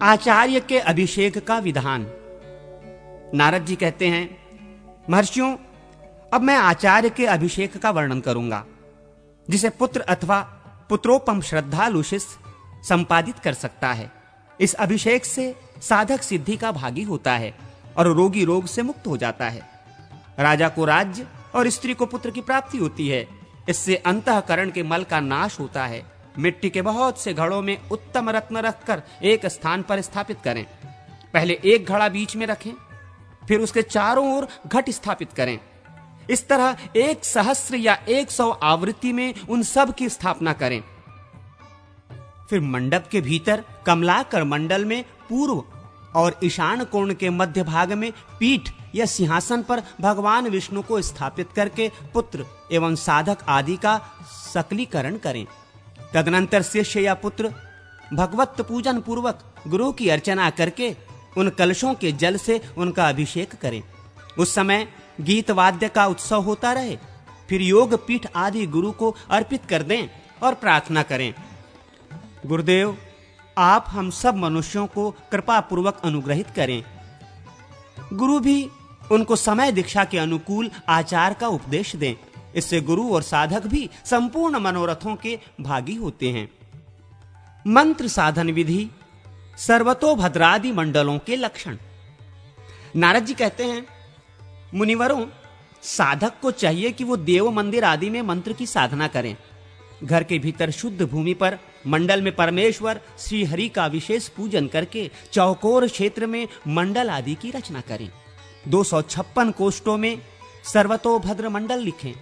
आचार्य के अभिषेक का विधान। नारद जी कहते हैं, महर्षियों, अब मैं आचार्य के अभिषेक का वर्णन करूंगा, जिसे पुत्र अथवा पुत्रोपम श्रद्धालु शिष्य संपादित कर सकता है। इस अभिषेक से साधक सिद्धि का भागी होता है और रोगी रोग से मुक्त हो जाता है। राजा को राज्य और स्त्री को पुत्र की प्राप्ति होती है। इससे अंतःकरण के मल का नाश होता है। मिट्टी के बहुत से घड़ों में उत्तम रत्न रखकर एक स्थान पर स्थापित करें। पहले एक घड़ा बीच में रखें, फिर उसके चारों ओर घट स्थापित करें। इस तरह 1,000 या 100 आवृत्ति में उन सब की स्थापना करें। फिर मंडप के भीतर कमलाकर मंडल में पूर्व और ईशान कोण के मध्य भाग में पीठ या सिंहासन पर भगवान विष्णु को स्थापित करके पुत्र एवं साधक आदि का सकलीकरण करें। तदनंतर शिष्य या पुत्र भगवत पूजन पूर्वक गुरु की अर्चना करके उन कलशों के जल से उनका अभिषेक करें। उस समय गीत वाद्य का उत्सव होता रहे। फिर योग पीठ आदि गुरु को अर्पित कर दें और प्रार्थना करें, गुरुदेव, आप हम सब मनुष्यों को कृपा पूर्वक अनुग्रहित करें। गुरु भी उनको समय दीक्षा के अनुकूल आचार का उपदेश दें। इससे गुरु और साधक भी संपूर्ण मनोरथों के भागी होते हैं। मंत्र साधन विधि, सर्वतोभद्रादि मंडलों के लक्षण। नारद जी कहते हैं, मुनिवरों, साधक को चाहिए कि वो देव मंदिर आदि में मंत्र की साधना करें। घर के भीतर शुद्ध भूमि पर मंडल में परमेश्वर श्री हरि का विशेष पूजन करके चौकोर क्षेत्र में मंडल आदि की रचना करें। 256 कोष्ठों में सर्वतोभद्र मंडल लिखें।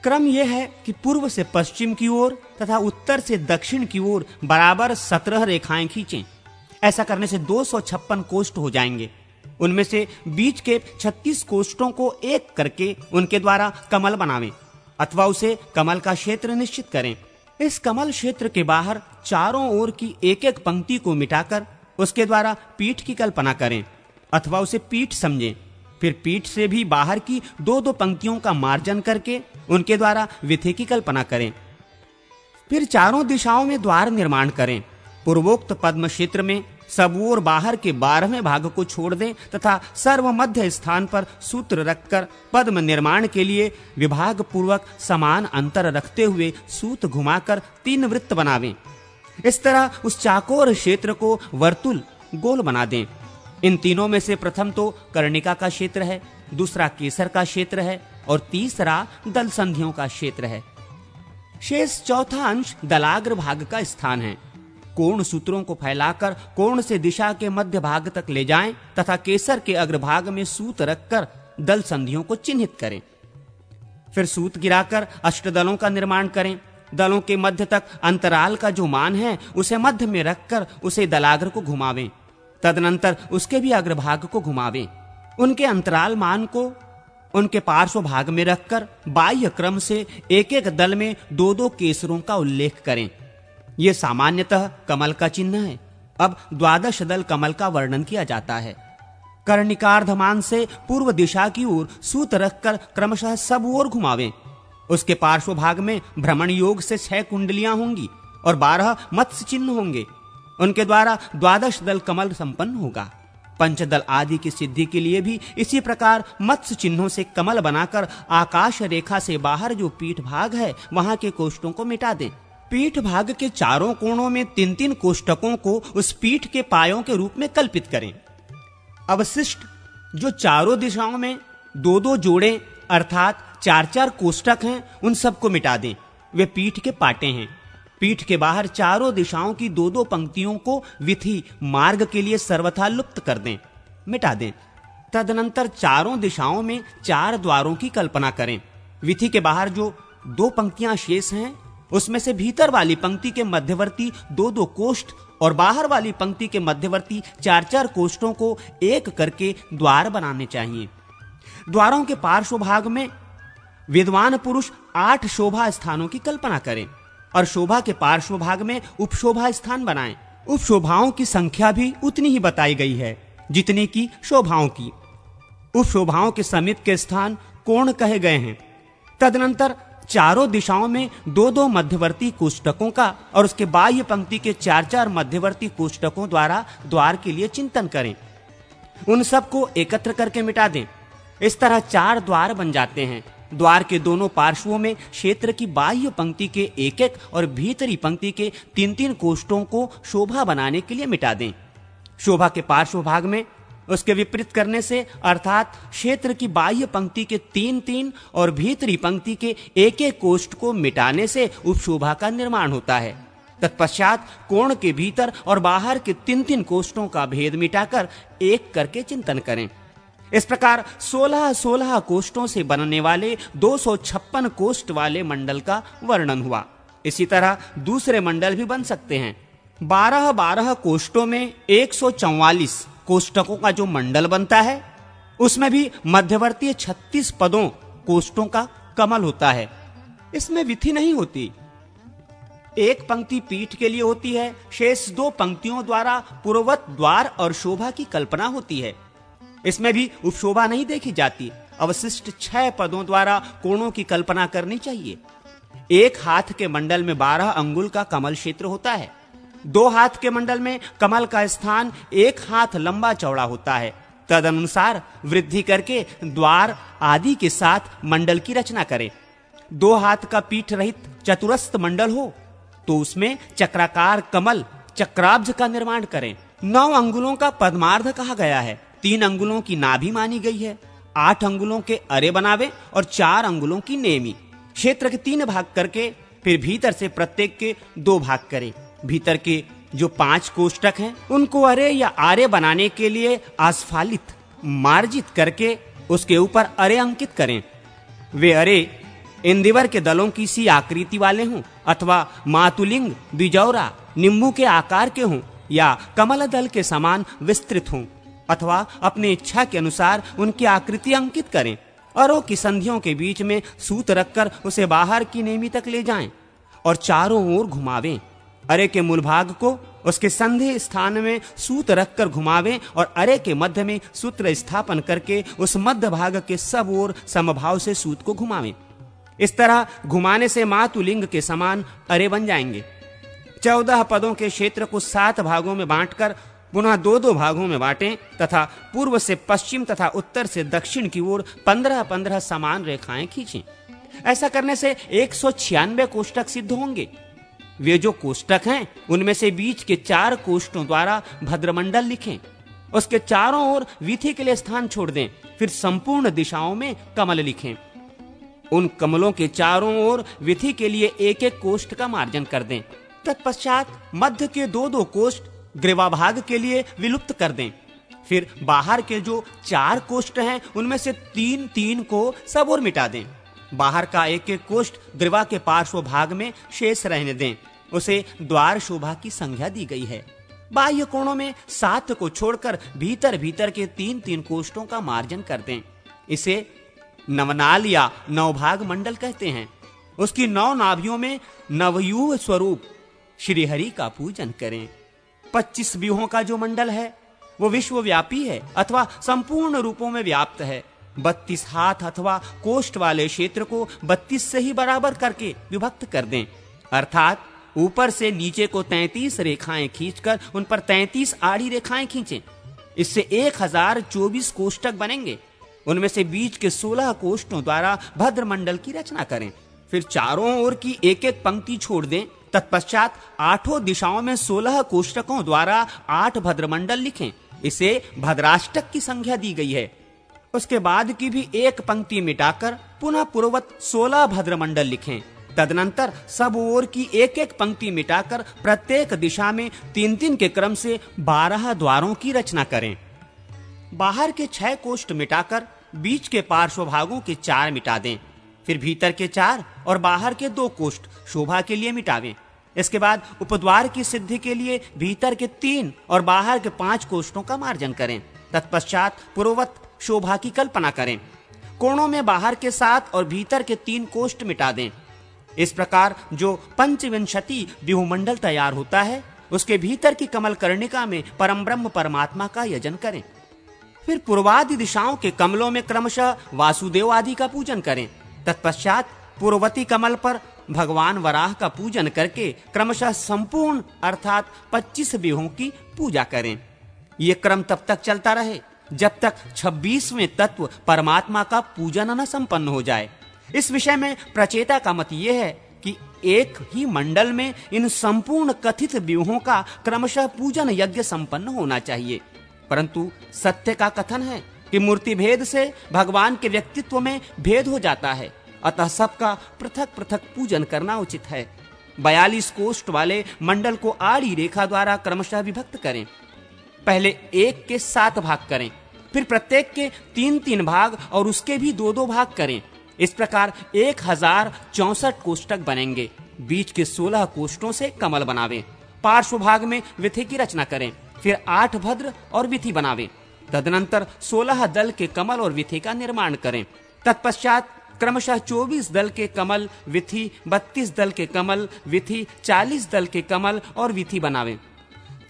क्रम यह है कि पूर्व से पश्चिम की ओर तथा उत्तर से दक्षिण की ओर बराबर 17 रेखाएं खींचें। ऐसा करने से 256 कोष्ठ हो जाएंगे। उनमें से बीच के 36 कोष्ठों को एक करके उनके द्वारा कमल बनावें अथवा उसे कमल का क्षेत्र निश्चित करें। इस कमल क्षेत्र के बाहर चारों ओर की एक एक पंक्ति को मिटाकर उसके द्वारा पीठ की कल्पना करें अथवा उसे पीठ समझें। फिर पीठ से भी बाहर की 2-2 पंक्तियों का मार्जन करके उनके द्वारा विधि की कल्पना करें। फिर चारों दिशाओं में द्वार निर्माण करें। पूर्वोक्त पद्म क्षेत्र में सब ओर बाहर के 12वें भाग को छोड़ दें तथा सर्व मध्य स्थान पर सूत्र रखकर पद्म निर्माण के लिए विभाग पूर्वक समान अंतर रखते हुए सूत घुमाकर 3 वृत्त बनावें। इस तरह उस चाकोर क्षेत्र को वर्तुल गोल बना दें। इन तीनों में से प्रथम तो कर्णिका का क्षेत्र है, दूसरा केसर का क्षेत्र है और तीसरा दल संधियों का क्षेत्र है। शेष चौथा अंश दलाग्र भाग का स्थान है। कोण सूत्रों को फैलाकर कोण से दिशा के मध्य भाग तक ले जाएं तथा केसर के अग्रभाग में सूत रखकर दल संधियों को चिन्हित करें। फिर सूत गिराकर अष्टदलों का निर्माण करें। दलों के मध्य तक अंतराल का जो मान है उसे मध्य में रखकर उसे दलाग्र को घुमावें। तदनंतर उसके भी अग्रभाग को घुमावें। उनके अंतराल मान को उनके पार्श्व भाग में रखकर बाह्य क्रम से एक एक दल में 2-2 केसरों का उल्लेख करें। यह सामान्यतः कमल का चिन्ह है। अब 12 दल कमल का वर्णन किया जाता है। कर्णिकार्धमान से पूर्व दिशा की ओर सूत रखकर क्रमशः सब ओर घुमावें। उसके पार्श्व भाग में भ्रमण योग से 6 कुंडलियां होंगी और 12 मत्स्य चिन्ह होंगे। उनके द्वारा 12 दल कमल संपन्न होगा। पंचदल आदि की सिद्धि के लिए भी इसी प्रकार मत्स्य चिन्हों से कमल बनाकर आकाश रेखा से बाहर जो पीठ भाग है वहां के कोष्ठों को मिटा दें। पीठ भाग के चारों कोणों में 3-3 कोष्ठकों को उस पीठ के पायों के रूप में कल्पित करें। अवशिष्ट जो चारों दिशाओं में 2-2 जोड़े अर्थात 4-4 कोष्ठक हैं उन सबको मिटा दें। वे पीठ के पाटे हैं। पीठ के बाहर चारों दिशाओं की 2-2 पंक्तियों को विधि मार्ग के लिए सर्वथा लुप्त कर दें, मिटा दें। तदनंतर चारों दिशाओं में 4 द्वारों की कल्पना करें। विधि के बाहर जो 2 पंक्तियां शेष हैं उसमें से भीतर वाली पंक्ति के मध्यवर्ती 2-2 कोष्ठ और बाहर वाली पंक्ति के मध्यवर्ती 4-4 कोष्ठों को एक करके द्वार बनाने चाहिए। द्वारों के पार्श्व भाग में विद्वान पुरुष 8 शोभा स्थानों की कल्पना करें और शोभा के पार्श्व भाग में उपशोभा स्थान बनाएं। उपशोभाओं की संख्या भी उतनी ही बताई गई है जितनी की शोभाओं की। उपशोभाओं के समीप के स्थान कोण कहे गए हैं। तदनंतर चारों दिशाओं में दो दो मध्यवर्ती कोष्टकों का और उसके बाह्य पंक्ति के चार चार मध्यवर्ती कोष्टकों द्वारा द्वार के लिए चिंतन करें। उन सबको एकत्र करके मिटा दें। इस तरह 4 द्वार बन जाते हैं। द्वार के दोनों पार्श्वों में क्षेत्र की बाह्य पंक्ति के एक एक और भीतरी पंक्ति के 3-3 कोष्टों को शोभा बनाने के लिए मिटा दें। शोभा के पार्श्व भाग में उसके विपरीत करने से अर्थात क्षेत्र की बाह्य पंक्ति के 3-3 और भीतरी पंक्ति के एक एक कोष्ठ को मिटाने से उपशोभा का निर्माण होता है। तत्पश्चात कोण के भीतर और बाहर के 3-3 कोष्ठों का भेद मिटाकर एक करके चिंतन करें। इस प्रकार 16-16 कोष्ठों से बनने वाले 256 कोष्ठ वाले मंडल का वर्णन हुआ। इसी तरह दूसरे मंडल भी बन सकते हैं। 12-12 कोष्ठों में 144 कोष्ठकों का जो मंडल बनता है उसमें भी मध्यवर्ती 36 पदों कोष्ठों का कमल होता है। इसमें विधि नहीं होती। एक पंक्ति पीठ के लिए होती है, शेष 2 पंक्तियों द्वारा पूर्ववत द्वार और शोभा की कल्पना होती है। इसमें भी उपशोभा नहीं देखी जाती। अवशिष्ट 6 पदों द्वारा कोणों की कल्पना करनी चाहिए। एक हाथ के मंडल में 12 अंगुल का कमल क्षेत्र होता है। 2 हाथ के मंडल में कमल का स्थान 1 हाथ लंबा चौड़ा होता है। तदनुसार वृद्धि करके द्वार आदि के साथ मंडल की रचना करें। 2 हाथ का पीठ रहित चतुरस्र मंडल हो तो उसमें चक्राकार कमल चक्राब्ज का निर्माण करें। 9 अंगुलों का पद्मार्ध कहा गया है। 3 अंगुलों की नाभि मानी गई है। 8 अंगुलों के अरे बनावे और 4 अंगुलों की नेमी। क्षेत्र के 3 भाग करके फिर भीतर से प्रत्येक के 2 भाग करें। भीतर के जो 5 कोष्ठक हैं उनको अरे या आरे बनाने के लिए आस्फालित मार्जित करके उसके ऊपर अरे अंकित करें। वे अरे इंदिवर के दलों की सी आकृति वाले हों अथवा मातुलिंग बिजौरा नींबू के आकार के हों या कमल दल के समान विस्तृत हों अथवा अपनी इच्छा के अनुसार उनकी आकृति अंकित करें। अरों की संधियों के बीच में सूत रखकर उसे बाहर की नेमी तक ले जाएं और चारों ओर घुमावें। अरे के मूल भाग को उसके संधि स्थान में सूत रखकर घुमावें और अरे के मध्य में सूत्र स्थापन करके उस मध्य भाग के सब ओर समभाव से सूत को घुमावें। इस तरह घुमाने से मातुलिंग के समान अरे बन जाएंगे। 14 पदों के क्षेत्र को 7 भागों में बांटकर पुनः 2-2 भागों में बांटें तथा पूर्व से पश्चिम तथा उत्तर से दक्षिण की ओर 15-15 समान रेखाएं खींचें। ऐसा करने से 196 कोष्ठक सिद्ध होंगे। वे जो कोष्ठक हैं उनमें से बीच के 4 कोष्ठों द्वारा भद्रमंडल लिखें। उसके चारों ओर विधि के लिए स्थान छोड़ दें। फिर संपूर्ण दिशाओं में कमल लिखें। उन कमलों के चारों ओर विधि के लिए 1-1 कोष्ठ का मार्जन कर दें। तत्पश्चात मध्य के 2-2 कोष्ठ ग्रीवाभाग के लिए विलुप्त कर दें। फिर बाहर के जो 4 कोष्ठ हैं उनमें से 3-3 को सब ओर मिटा दें। बाहर का 1-1 कोष्ठ ग्रीवा के पार्श्व भाग में शेष रहने दें। उसे द्वार शोभा की संज्ञा दी गई है। बाह्य कोणों में 7 को छोड़कर भीतर भीतर के 3-3 कोष्ठों का मार्जन कर दें। इसे नवनाल या नवभाग मंडल कहते हैं। उसकी 9 नाभियों में नवयूह स्वरूप श्री हरि का पूजन करें। 25 व्यूहों का जो मंडल है वो विश्वव्यापी है अथवा संपूर्ण रूपों में व्याप्त है। 32 हाथ अथवा कोष्ठ वाले क्षेत्र को 32 से ही बराबर करके विभक्त कर दें। अर्थात ऊपर से नीचे को 33 रेखाएं खींचकर उन पर 33 आड़ी रेखाएं खींचें। इससे 1024 कोष्ठक बनेंगे। उनमें से बीच के 16 कोष्ठों द्वारा भद्रमंडल की रचना करें। फिर चारों ओर की 1-1 पंक्ति छोड़ दें। तत्पश्चात 8 दिशाओं में 16 कोष्ठकों द्वारा 8 भद्रमंडल लिखें। इसे भद्राष्टक की संख्या दी गई है। उसके बाद की भी 1 पंक्ति मिटाकर पुनः पूर्ववत 16 भद्रमंडल लिखें। तदनंतर सब ओर की 1-1 पंक्ति मिटाकर प्रत्येक दिशा में 3-3 के क्रम से 12 द्वारों की रचना करें। बाहर के 6 कोष्ठ मिटाकर बीच के पार्श्व भागों के 4 मिटा दें। फिर भीतर के 4 और बाहर के 2 कोष्ठ शोभा के लिए मिटावें। इसके बाद उपद्वार की सिद्धि के लिए भीतर के 3 और बाहर के 5 कोष्ठों का मार्जन करें। तत्पश्चात पूर्ववत शोभा की कल्पना करें। कोणों में बाहर के 7 और भीतर के 3 कोष्ठ मिटा दें। इस प्रकार जो पंचविंशति व्यूहमंडल तैयार होता है उसके भीतर की कमल कर्णिका में परम ब्रह्म परमात्मा का यजन करें। फिर पूर्वादि दिशाओं के कमलों में क्रमशः वासुदेव आदि का पूजन करें। तत्पश्चात पूर्ववर्ती कमल पर भगवान वराह का पूजन करके क्रमशः संपूर्ण अर्थात 25 व्यूहों की पूजा करें। ये क्रम तब तक चलता रहे जब तक 26वें तत्व परमात्मा का पूजन न संपन्न हो जाए। इस विषय में प्रचेता का मत यह है कि एक ही मंडल में इन संपूर्ण कथित व्यूहों का क्रमशः पूजन यज्ञ संपन्न होना चाहिए। परंतु सत्य का कथन है कि मूर्ति भेद से भगवान के व्यक्तित्व में भेद हो जाता है, अतः सबका पृथक पृथक पूजन करना उचित है। 42 कोष्ठ वाले मंडल को आड़ी रेखा द्वारा क्रमशः विभक्त करें। पहले 1 के 7 भाग करें, फिर प्रत्येक के 3-3 भाग और उसके भी 2-2 भाग करें। इस प्रकार 1064 कोष्ठक बनेंगे। बीच के 16 कोष्ठों से कमल बनावें। पार्श्व भाग में विथि की रचना करें, फिर 8 भद्र और विथि बनावें। तदनंतर 16 दल के कमल और विथि का निर्माण करें। तत्पश्चात क्रमशः 24 दल के कमल विथि, 32 दल के कमल विथि, 40 दल के कमल और विथि बनावें।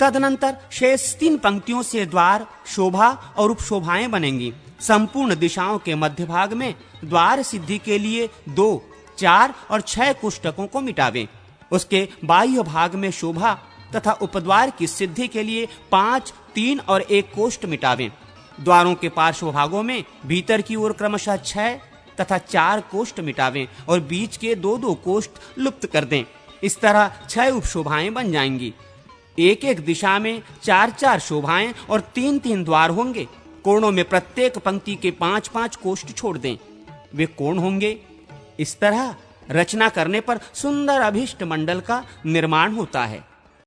तदनंतर शेष 3 पंक्तियों से द्वार, शोभा और उपशोभाएं बनेंगी। संपूर्ण दिशाओं के मध्य भाग में द्वार सिद्धि के लिए 2, 4 और 6 कोष्ठकों को मिटावें। उसके बाह्य भाग में शोभा तथा उपद्वार की सिद्धि के लिए 5, 3 और 1 कोष्ठ मिटावें। द्वारों के पार्श्व भागों में भीतर की ओर क्रमशः 6 तथा 4 कोष्ठ मिटावें और बीच के 2-2 कोष्ठ लुप्त कर दें। इस तरह 6 उपशोभाएं बन जाएंगी। एक दिशा में 4-4 शोभाएं और 3-3 द्वार होंगे। कोणों में प्रत्येक पंक्ति के 5-5 कोष्ठ छोड़ दें। वे कोण होंगे। इस तरह रचना करने पर सुंदर अभिष्ट मंडल का निर्माण होता है।